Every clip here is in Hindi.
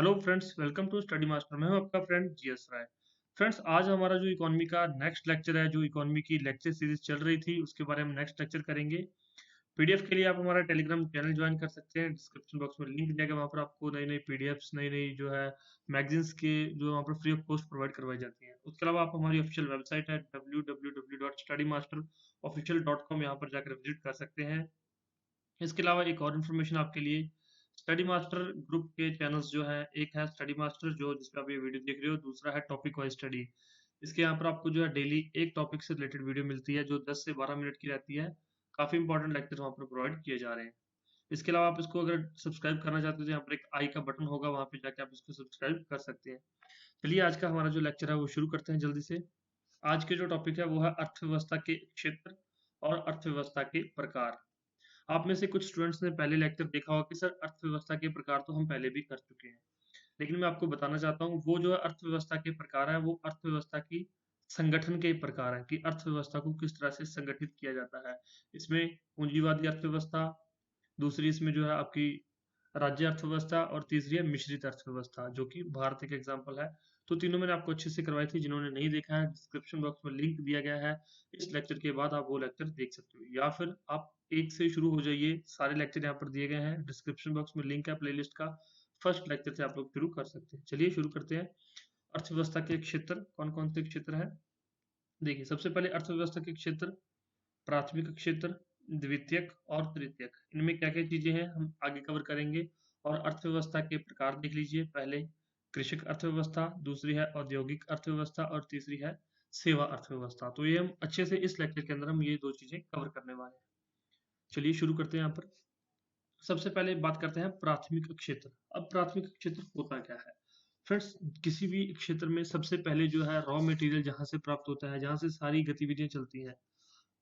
Hello friends, welcome to Study Master. मैं हूं आपका फ्रेंड जीएस राय। फ्रेंड्स, आज हमारा जो इकोनॉमी का नेक्स्ट लेक्चर है, जो इकोनॉमी की लेक्चर सीरीज चल रही थी, उसके बारे में नेक्स्ट लेक्चर करेंगे। पीडीएफ के लिए आप हमारा टेलीग्राम चैनल ज्वाइन कर सकते हैं। डिस्क्रिप्शन बॉक्स में लिंक दिया गया, वहाँ पर आपको नई नई पीडीएफ्स, नई नई जो है मैगजीन्स के जो वहाँ पर फ्री ऑफ कॉस्ट प्रोवाइड करवाई जाती हैं। उसके अलावा आप हमारी ऑफिशियल वेबसाइट है www.studymaster.official.com, यहाँ पर जाकर विजिट कर सकते हैं। इसके अलावा एक और इन्फॉर्मेशन आपके लिए, स्टडी मास्टर ग्रुप के चैनल्स जो है, एक है स्टडी मास्टर जो जिसपे आप ये वीडियो देख रहे हो, दूसरा है टॉपिक वाइज स्टडी। इसके यहाँ पर आपको जो है डेली एक टॉपिक से रिलेटेड वीडियो मिलती है जो 10 से 12 मिनट की रहती है। काफी इंपॉर्टेंट लेक्चर वहाँ पर प्रोवाइड किए जा रहे हैं। इसके अलावा आप इसको अगर सब्सक्राइब करना चाहते हो तो यहाँ पर एक आई का बटन होगा, वहाँ पे जाके आप इसको सब्सक्राइब कर सकते हैं। चलिए, आज का हमारा जो लेक्चर है वो शुरू करते हैं जल्दी से। आज के जो टॉपिक है वो है अर्थव्यवस्था के क्षेत्र और अर्थव्यवस्था के प्रकार। आप में से कुछ स्टूडेंट्स ने पहले लेक्चर देखा होगा कि सर अर्थव्यवस्था के प्रकार तो हम पहले भी कर चुके हैं, लेकिन मैं आपको बताना चाहता हूँ वो जो है अर्थव्यवस्था के प्रकार है वो अर्थव्यवस्था की संगठन के प्रकार है कि अर्थव्यवस्था को किस तरह से संगठित किया जाता है। इसमें पूंजीवादी अर्थव्यवस्था, दूसरी इसमें जो है आपकी राज्य अर्थव्यवस्था, और तीसरी है मिश्रित अर्थव्यवस्था जो कि भारत एक एग्जाम्पल है। तो तीनों मैंने आपको अच्छे से करवाई थी। जिन्होंने नहीं देखा है, डिस्क्रिप्शन बॉक्स में लिंक दिया गया है। इस लेक्चर के बाद आप वो लेक्चर देख सकते हो, या फिर आप एक से शुरू हो जाइए। सारे लेक्चर यहाँ पर दिए गए हैं, डिस्क्रिप्शन बॉक्स में लिंक है प्लेलिस्ट का। फर्स्ट लेक्चर से आप लोग शुरू कर सकते हैं। चलिए शुरू करते हैं। अर्थव्यवस्था के क्षेत्र कौन कौन से क्षेत्र है, देखिए। सबसे पहले अर्थव्यवस्था के क्षेत्र, प्राथमिक क्षेत्र, द्वितीयक और तृतीयक। इनमें क्या क्या चीजें हैं हम आगे कवर करेंगे। और अर्थव्यवस्था के प्रकार देख लीजिए। पहले कृषक अर्थव्यवस्था, दूसरी है औद्योगिक अर्थव्यवस्था, और तीसरी है सेवा अर्थव्यवस्था। तो ये हम अच्छे से इस लेक्चर के अंदर हम ये दो चीजें कवर करने वाले हैं। चलिए शुरू करते हैं यहाँ पर। सबसे पहले बात करते हैं प्राथमिक क्षेत्र। अब प्राथमिक क्षेत्र होता क्या है फ्रेंड्स? किसी भी क्षेत्र में सबसे पहले जो है रॉ मटेरियल जहां से प्राप्त होता है, जहां से सारी गतिविधियां चलती हैं।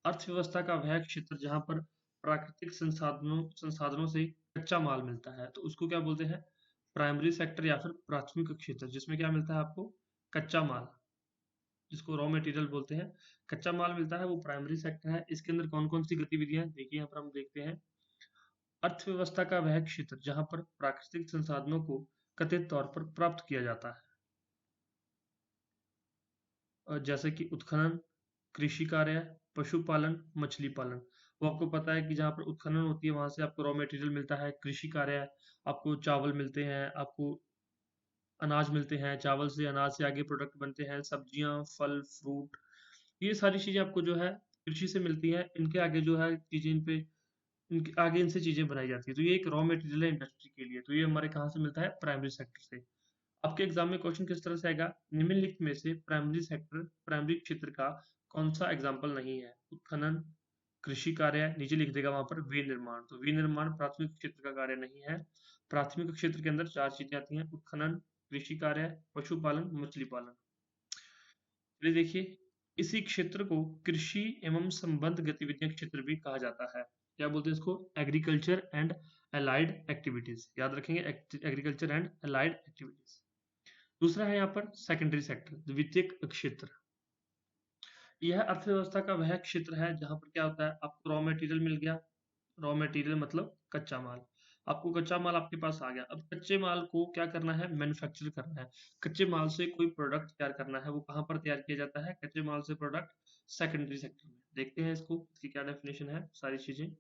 अर्थव्यवस्था का वह क्षेत्र जहां पर प्राकृतिक संसाधनों से कच्चा माल मिलता है, तो उसको क्या बोलते हैं? प्राइमरी सेक्टर या फिर प्राथमिक क्षेत्र, जिसमें क्या मिलता है आपको? कच्चा माल, जिसको रॉ मटेरियल बोलते हैं। कच्चा माल मिलता है, वो प्राइमरी सेक्टर है। इसके अंदर कौन कौन सी गतिविधियां हैं, देखिए यहाँ पर हम देखते हैं। अर्थव्यवस्था का वह क्षेत्र जहां पर प्राकृतिक संसाधनों को कथित तौर पर प्राप्त किया जाता है, जैसे कि उत्खनन, कृषि कार्य, पशुपालन, मछली पालन। वो आपको पता है कि जहाँ पर उत्खनन होती है वहां से आपको रॉ मटेरियल मिलता है। कृषि कार्य है, आपको चावल मिलते हैं, आपको अनाज मिलते हैं। चावल से, अनाज से आगे प्रोडक्ट बनते हैं, सब्जियां, फल, फ्रूट। ये सारी चीजें आपको जो है कृषि से मिलती हैं। इनके आगे जो है चीजें इन पे, इनके आगे इनसे चीजें बनाई जाती है। तो ये एक रॉ मटेरियल है इंडस्ट्री के लिए। तो ये हमारे कहाँ से मिलता है? प्राइमरी सेक्टर से। आपके एग्जाम में क्वेश्चन किस तरह से आएगा? निम्नलिखित में से प्राइमरी सेक्टर, प्राइमरी क्षेत्र का कौन सा एग्जाम्पल नहीं है? उत्खनन, कृषि कार्य, नीचे लिख देगा वहां पर विनिर्माण। तो विनिर्माण प्राथमिक क्षेत्र का कार्य नहीं है। प्राथमिक क्षेत्र के अंदर चार चीजें आती हैं: उत्खनन, कृषि कार्य, पशुपालन, मछली पालन। चलिए देखिए, इसी क्षेत्र को कृषि एवं संबद्ध गतिविधियां क्षेत्र भी कहा जाता है। क्या बोलते हैं इसको? Agriculture and allied activities. याद रखेंगे, एग्रीकल्चर एंड अलाइड एक्टिविटीज। दूसरा है यहाँ पर सेकेंडरी सेक्टर, द्वितीयक क्षेत्र। यह अर्थव्यवस्था का वह क्षेत्र है जहां पर क्या होता है, आपको रॉ मटेरियल मिल गया। रॉ मटेरियल मतलब कच्चा माल। आपको कच्चा माल आपके पास आ गया। अब कच्चे माल को क्या करना है? मैन्युफैक्चर करना है। कच्चे माल से कोई प्रोडक्ट तैयार करना है। वो कहाँ पर तैयार किया जाता है? कच्चे माल से प्रोडक्ट सेकेंडरी सेक्टर में। देखते हैं इसको, इसकी क्या डेफिनेशन है, सारी चीजें।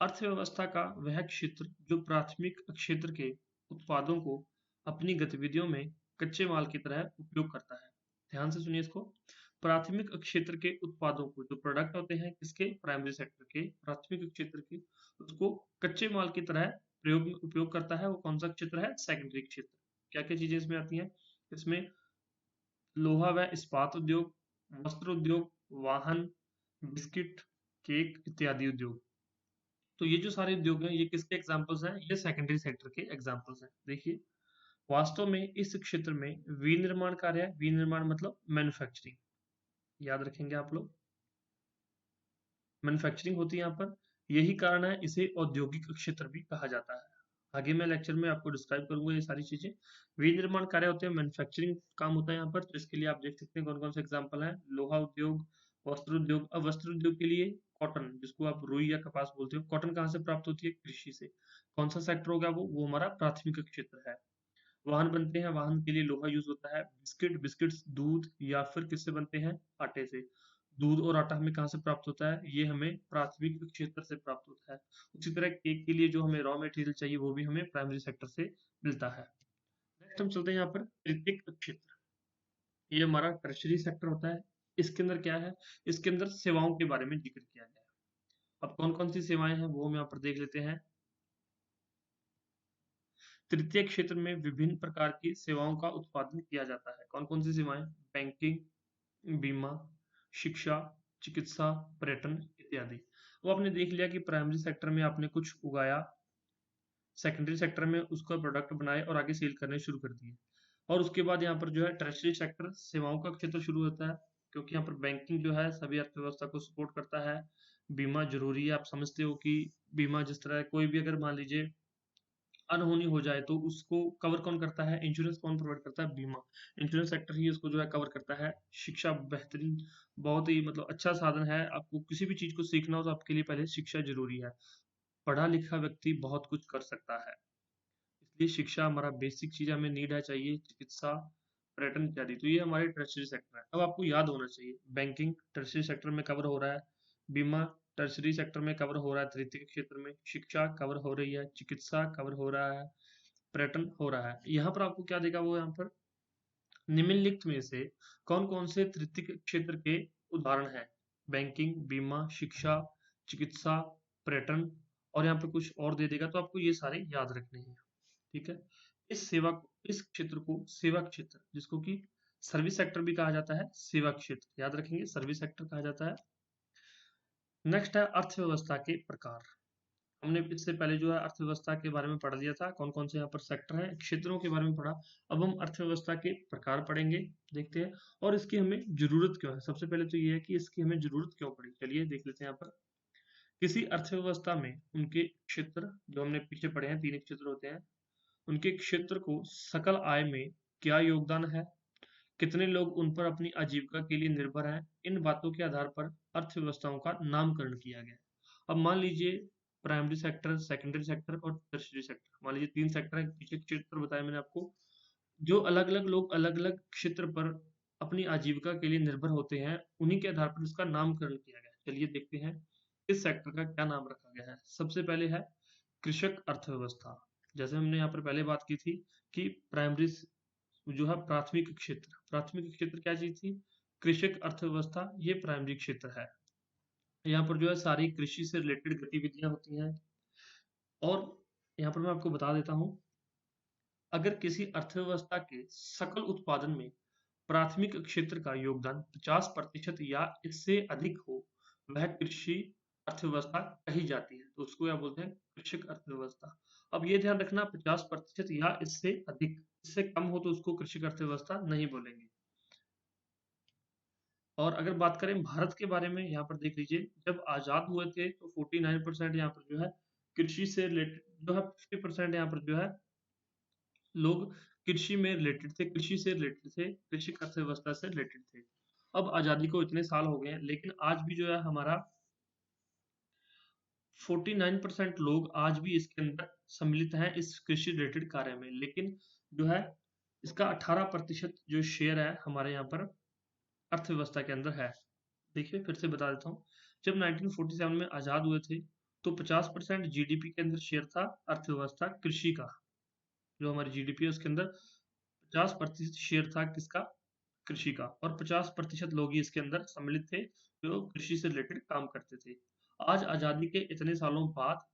अर्थव्यवस्था का वह क्षेत्र जो प्राथमिक क्षेत्र के उत्पादों को अपनी गतिविधियों में कच्चे माल की तरह उपयोग करता है। ध्यान से सुनिए इसको। प्राथमिक क्षेत्र के उत्पादों को, जो प्रोडक्ट होते हैं किसके? प्राइमरी सेक्टर के, प्राथमिक क्षेत्र के, उसको कच्चे माल की तरह प्रयोग में उपयोग करता है। वो कौन सा क्षेत्र है? सेकेंडरी क्षेत्र। क्या क्या चीजें इसमें आती हैं? इसमें लोहा व इस्पात उद्योग, वस्त्र उद्योग, वाहन, बिस्किट, केक इत्यादि उद्योग। तो ये जो सारे उद्योग हैं, ये किसके एग्जाम्पल्स हैं? ये सेकेंडरी सेक्टर के एग्जाम्पल्स हैं। देखिए, वास्तव में इस क्षेत्र में विनिर्माण कार्य है। विनिर्माण मतलब मैन्युफैक्चरिंग, याद रखेंगे आप लोग, मैन्युफैक्चरिंग होती है यहाँ पर। यही कारण है इसे औद्योगिक क्षेत्र भी कहा जाता है। आगे मैं लेक्चर में आपको डिस्क्राइब करूंगा ये सारी चीजें। विनिर्माण कार्य होते हैं, मैन्युफैक्चरिंग काम होता है यहाँ पर। तो इसके लिए आप देख सकते हैं कौन कौन से एग्जाम्पल हैं। लोहा उद्योग, वस्त्र उद्योग। अब वस्त्र उद्योग के लिए कॉटन, जिसको आप रुई या कपास बोलते हो, कॉटन कहाँ से प्राप्त होती है? कृषि से। कौन सा सेक्टर होगा वो? वो हमारा प्राथमिक क्षेत्र है। वाहन बनते हैं, वाहन के लिए लोहा यूज होता है। बिस्किट्स दूध या फिर किससे बनते हैं? आटे से। दूध और आटा हमें कहाँ से प्राप्त होता है? ये हमें प्राथमिक क्षेत्र से प्राप्त होता है। उसी तरह केक के लिए जो हमें रॉ मटेरियल चाहिए वो भी हमें प्राइमरी सेक्टर से मिलता है। नेक्स्ट हम चलते हैं यहाँ पर तृतीयक क्षेत्र। ये हमारा टर्शरी सेक्टर होता है। इसके अंदर क्या है? इसके अंदर सेवाओं के बारे में जिक्र किया गया है। अब कौन कौन सी सेवाएं हैं वो हम यहाँ पर देख लेते हैं। तृतीय क्षेत्र में विभिन्न प्रकार की सेवाओं का उत्पादन किया जाता है। कौन कौन सी सेवाएं? बैंकिंग, बीमा, शिक्षा, चिकित्सा, पर्यटन इत्यादि। वो आपने देख लिया कि प्राइमरी सेक्टर में आपने कुछ उगाया, सेकेंडरी सेक्टर में उसका प्रोडक्ट बनाए और आगे सेल करने शुरू कर दिए। और उसके बाद यहाँ पर जो है टर्शरी सेक्टर सेवाओं का क्षेत्र शुरू होता है, क्योंकि यहाँ पर बैंकिंग जो है सभी अर्थव्यवस्था को सपोर्ट करता है। बीमा जरूरी है, आप समझते हो कि बीमा जिस तरह कोई भी अगर मान लीजिए अनहोनी हो जाए तो उसको कवर कौन करता है? इंश्योरेंस कौन प्रोवाइड करता है? बीमा। इंश्योरेंस सेक्टर ही उसको जो है कवर करता है। शिक्षा बेहतरीन, बहुत ही मतलब अच्छा साधन है। आपको किसी भी चीज को सीखना हो तो आपके लिए पहले शिक्षा जरूरी है। पढ़ा लिखा व्यक्ति बहुत कुछ कर सकता है, इसलिए शिक्षा हमारा बेसिक चीज हमें नीड है, चाहिए। चिकित्सा, पर्यटन इत्यादि। तो ये हमारे टर्शरी सेक्टर है। अब आपको याद होना चाहिए बैंकिंग टर्शरी सेक्टर में कवर हो रहा है, बीमा टर्शरी सेक्टर में कवर हो रहा है, तृतीय क्षेत्र में शिक्षा कवर हो रही है, चिकित्सा कवर हो रहा है, पर्यटन हो रहा है। यहाँ पर आपको क्या देगा वो यहाँ पर निम्नलिखित में से कौन कौन से तृतीय क्षेत्र के उदाहरण हैं? बैंकिंग, बीमा, शिक्षा, चिकित्सा, पर्यटन, और यहाँ पे कुछ और दे देगा, तो आपको ये सारे याद रखने हैं। ठीक है। इस क्षेत्र को सेवा क्षेत्र, जिसको कि सर्विस सेक्टर भी कहा जाता है, सेवा क्षेत्र याद रखेंगे, सर्विस सेक्टर कहा जाता है। नेक्स्ट है अर्थव्यवस्था के प्रकार। हमने इससे पहले जो है अर्थव्यवस्था के बारे में पढ़ लिया था, कौन कौन से यहाँ पर सेक्टर हैं, क्षेत्रों के बारे में पढ़ा। अब हम अर्थव्यवस्था के प्रकार पढ़ेंगे, देखते हैं। और इसकी हमें जरूरत क्यों है? सबसे पहले तो ये है कि इसकी हमें जरूरत क्यों पड़ी, चलिए देख लेते हैं यहाँ पर। किसी अर्थव्यवस्था में उनके क्षेत्र, जो हमने पीछे पढ़े हैं, 3 क्षेत्र होते हैं, उनके क्षेत्र को सकल आय में क्या योगदान है, कितने लोग उन पर अपनी आजीविका के लिए निर्भर हैं, इन बातों के आधार पर अर्थव्यवस्थाओं का नामकरण किया गया। अब मान लीजिए प्राइमरी सेक्टर, सेकेंडरी सेक्टर और टर्शियरी सेक्टर, मान लीजिए 3 सेक्टर है, पीछे क्षेत्र बताया मैंने आपको, जो अलग अलग लोग अलग अलग क्षेत्र पर अपनी आजीविका के लिए निर्भर होते हैं, उन्हीं के आधार पर इसका नामकरण किया गया। चलिए देखते हैं इस सेक्टर का क्या नाम रखा गया है। सबसे पहले है कृषक अर्थव्यवस्था। जैसे हमने यहाँ पर पहले बात की थी कि प्राइमरी जो है प्राथमिक क्षेत्र क्या चीज थी? कृषक अर्थव्यवस्था, ये प्राइमरी क्षेत्र है। यहाँ पर जो है सारी कृषि से रिलेटेड गतिविधियां होती हैं। और यहाँ पर मैं आपको बता देता हूँ, अगर किसी अर्थव्यवस्था के सकल उत्पादन में प्राथमिक क्षेत्र का योगदान 50% या इससे अधिक हो, वह कृषि अर्थव्यवस्था कही जाती है। तो उसको क्या बोलते हैं? कृषक अर्थव्यवस्था। अब ये ध्यान रखना, 50% या इससे अधिक, इससे कम हो तो उसको कृषक अर्थव्यवस्था नहीं बोलेंगे। और अगर बात करें भारत के बारे में, यहाँ पर देख लीजिए, जब आजाद हुए थे तो 49% यहाँ पर जो है कृषि से रिलेटेड, जो है 50% यहाँ पर जो है लोग कृषि में रिलेटेड थे, कृषि अर्थव्यवस्था से रिलेटेड थे। अब आजादी को इतने साल हो गए हैं, लेकिन आज भी जो है हमारा 49% लोग आज भी इसके अंदर सम्मिलित हैं, इस कृषि रिलेटेड कार्य में। लेकिन जो है इसका 18% जो शेयर है हमारे यहाँ पर अर्थव्यवस्था के अंदर है। देखिए फिर से बता देता हूँ, जब 1947 में आजाद हुए थे तो 50% जीडीपी के अंदर शेयर था अर्थव्यवस्था कृषि का। जो हमारी जीडीपी है उसके अंदर 50% शेयर था किसका? कृषि का। और 50% लोग ही इसके अंदर सम्मिलित थे जो कृषि से रिलेटेड काम करते थे। आज आजादी के इतने सालों बाद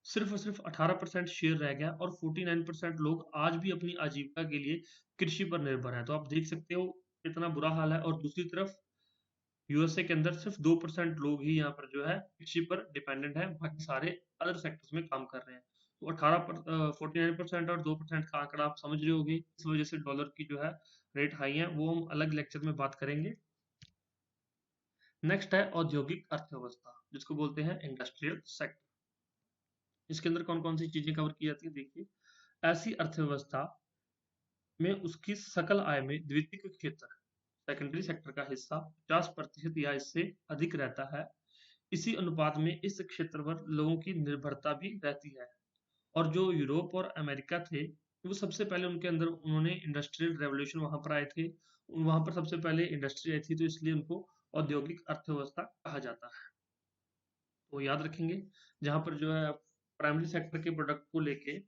सिर्फ और सिर्फ 18% शेयर रह गया और 49% लोग आज भी अपनी आजीविका के लिए कृषि पर निर्भर हैं। तो आप देख सकते हो कितना बुरा हाल है। और दूसरी तरफ यूएसए के अंदर सिर्फ 2% लोग ही यहाँ पर जो है कृषि पर डिपेंडेंट है, बाकी सारे अदर सेक्टर्स में काम कर रहे हैं। तो 49% और 2% का आंकड़ा आप समझ रहे होगे। इस वजह से डॉलर की जो है रेट हाई है, वो हम अलग लेक्चर में बात करेंगे। नेक्स्ट है औद्योगिक अर्थव्यवस्था, जिसको बोलते हैं इंडस्ट्रियल सेक्टर। इसके अंदर कौन कौन सी चीजें कवर की जाती है? देखिए, ऐसी अर्थव्यवस्था में उसकी सकल आय में द्वितीयक क्षेत्र, सेकेंडरी सेक्टर का हिस्सा 50% या इससे अधिक रहता है। इसी अनुपात में इस क्षेत्र पर लोगों की निर्भरता भी रहती है। और जो यूरोप और अमेरिका थे, वो सबसे पहले उनके अंदर उन्होंने इंडस्ट्रियल रेवोल्यूशन वहाँ पर आए थे। वहाँ पर सबसे पहले इंडस्ट्री आई थी, तो इसलिए उनको औद्योगिक अर्थव्यवस्था कहा जाता है। तो याद रखेंगे, जहाँ पर जो है प्राइमरी सेक्टर के प्रोडक्ट को लेके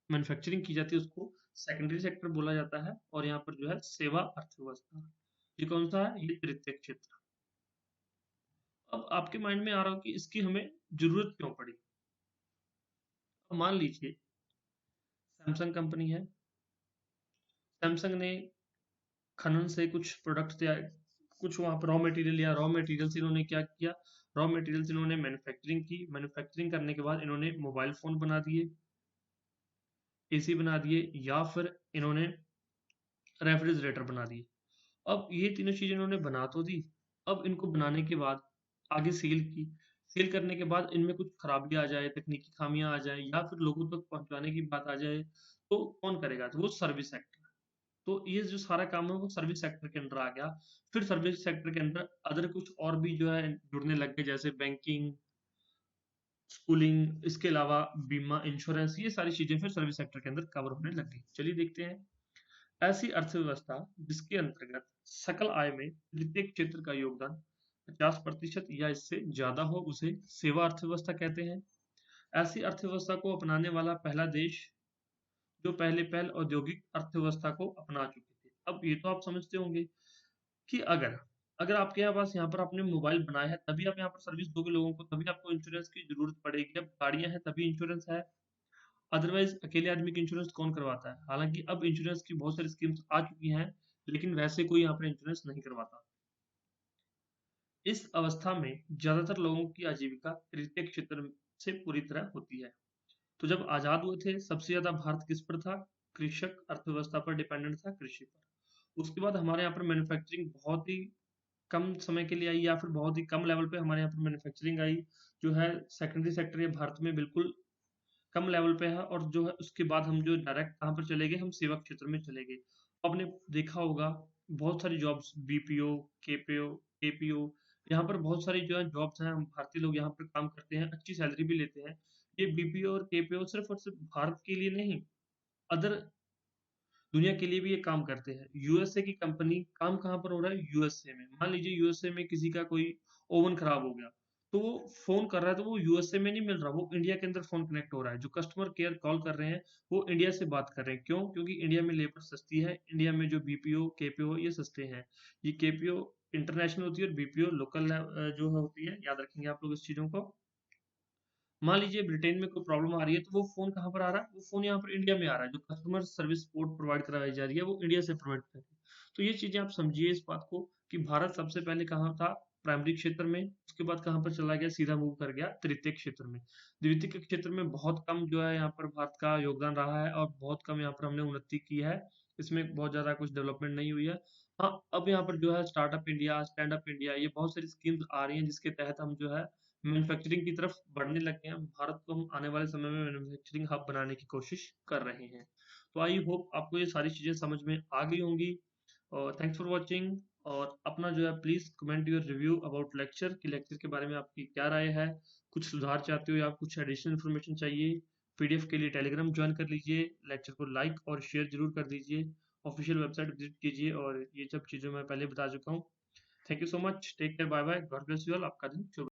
मैन्युफैक्चरिंग की जाती है, उसको सेकेंडरी सेक्टर बोला जाता है। और यहाँ पर जो है सेवा अर्थव्यवस्था, ये कौन सा है? ये तृतीय क्षेत्र। अब आपके माइंड में आ रहा हो कि इसकी हमें जरूरत क्यों पड़ी। अब मान लीजिए सैमसंग कंपनी है, सैमसंग ने खनन से कुछ प्रोडक्ट तैयार, कुछ वहाँ पर रॉ मटेरियल लिया, रॉ मटेरियल से इन्होंने क्या किया, रॉ मटेरियल से इन्होंने मैन्युफैक्चरिंग की, मैन्युफैक्चरिंग करने के बाद इन्होंने मोबाइल फोन बना दिए, एसी बना दिए, या फिर इन्होंने रेफ्रिजरेटर बना दिए। अब ये तीनों चीजें इन्होंने बना तो दी, अब इनको बनाने के बाद आगे सेल की, सेल करने के बाद इनमें कुछ खराबी आ जाए, तकनीकी खामियां आ जाए, या फिर लोगों तक पहुंचाने की बात आ जाए, तो कौन करेगा? तो वो सर्विस सेक्टर। तो ये जो सारा काम है वो सर्विस सेक्टर के अंदर आ गया। फिर सर्विस सेक्टर के अंदर अदर कुछ और भी जो है जुड़ने लग गए, जैसे बैंकिंग, स्कूलिंग, इसके अलावा बीमा, इंश्योरेंस, ये सारी चीजें फिर सर्विस सेक्टर के अंदर कवर होने लग गई। चलिए देखते हैं। ऐसी अर्थव्यवस्था जिसके अंतर्गत सकल आय में प्रत्येक क्षेत्र का योगदान 50% या इससे ज्यादा हो, उसे सेवा अर्थव्यवस्था कहते हैं। ऐसी अर्थव्यवस्था को अपनाने वाला पहला देश, जो पहले पहल औद्योगिक अर्थव्यवस्था को अपना चुके थे। अब ये तो आप समझते होंगे कि अगर अगर आपके यहाँ पास यहाँ पर आपने मोबाइल बनाया है, तभी आप यहाँ पर सर्विस दोगे लोगों को, तभी आपको इंश्योरेंस की जरूरत पड़ेगी। अब गाड़ियां हैं तभी इंश्योरेंस है, अदरवाइज अकेले आदमी की इंश्योरेंस कौन करवाता है? हालांकि अब इंश्योरेंस की बहुत सारी स्कीम्स आ चुकी हैं, लेकिन वैसे कोई यहाँ पर इंश्योरेंस नहीं करवाता। इस अवस्था में ज्यादातर लोगों की आजीविका तृतीय क्षेत्र से पूरी तरह होती है। तो जब आजाद हुए थे, सबसे ज्यादा भारत किस पर था? कृषक अर्थव्यवस्था पर डिपेंडेंट था, कृषि पर। उसके बाद हमारे यहाँ पर मैन्युफैक्चरिंग बहुत ही कम समय के लिए आई, या फिर बहुत ही कम लेवल पे हमारे यहाँ पर मैन्युफैक्चरिंग आई, जो है सेकेंडरी सेक्टर ये भारत में बिल्कुल कम लेवल पे है। और जो है उसके बाद हम जो डायरेक्ट कहाँ पर चले गए, हम सेवा क्षेत्र में चले गए। आपने देखा होगा बहुत सारी जॉब्स, बीपीओ, केपीओ, केपीओ, यहाँ पर बहुत सारी जो है जॉब्स हैं, हम भारतीय लोग यहाँ पर काम करते हैं, अच्छी सैलरी भी लेते हैं। ये बीपीओ और केपीओ सिर्फ और सिर्फ भारत के लिए नहीं, अदर दुनिया के लिए भी ये काम करते हैं। यूएसए की कंपनी, काम कहाँ पर हो रहा है? यूएसए में। मान लीजिए यूएसए में किसी का कोई ओवन खराब हो गया, तो वो फोन कर रहा है, तो वो यूएसए में नहीं मिल रहा, वो इंडिया के अंदर फोन कनेक्ट हो रहा है। जो कस्टमर केयर कॉल कर रहे हैं, वो इंडिया से बात कर रहे हैं। क्यों? क्योंकि इंडिया में लेबर सस्ती है, इंडिया में जो बीपीओ केपीओ ये सस्ते हैं। ये केपीओ इंटरनेशनल होती है और बीपीओ लोकल जो होती है, याद रखेंगे आप लोग इस चीजों को। मान लीजिए ब्रिटेन में कोई प्रॉब्लम आ रही है, तो वो फोन कहाँ पर आ रहा है? वो फोन यहाँ पर इंडिया में आ रहा है। जो कस्टमर सर्विस सपोर्ट प्रोवाइड कराई जा रही है, वो इंडिया से प्रोवाइड कर रही है। तो ये चीजें आप समझिए इस बात को, कि भारत सबसे पहले कहाँ था? प्राइमरी क्षेत्र में। उसके बाद कहाँ पर चला गया? सीधा मूव कर गया तृतीय क्षेत्र में। द्वितीय क्षेत्र में बहुत कम जो है यहाँ पर भारत का योगदान रहा है, और बहुत कम यहाँ पर हमने उन्नति की है। इसमें बहुत ज्यादा कुछ डेवलपमेंट नहीं हुई है। हाँ, अब यहाँ पर जो है startup India, stand up India, ये बहुत सारी स्कीम्स आ रही हैं, जिसके तहत हम जो है मैन्युफैक्चरिंग की तरफ बढ़ने लगे हैं। भारत को हम आने वाले समय में मैन्युफैक्चरिंग हब बनाने की कोशिश कर रहे हैं। तो आई होप आपको ये सारी चीजें समझ में आ गई होंगी। और थैंक्स फॉर वॉचिंग। और अपना जो है please comment your review about lecture, कि लेक्चर के बारे में आपकी क्या राय है, कुछ सुधार चाहते हो या कुछ एडिशनल इन्फॉर्मेशन चाहिए। पीडीएफ के लिए टेलीग्राम ज्वाइन कर लीजिए, लेक्चर को लाइक और शेयर जरूर कर दीजिए, ऑफिशियल वेबसाइट विजिट कीजिए, और ये सब चीजें मैं पहले बता चुका हूँ। Thank you so much, take care, bye bye, God bless you all, आपका दिन शुभ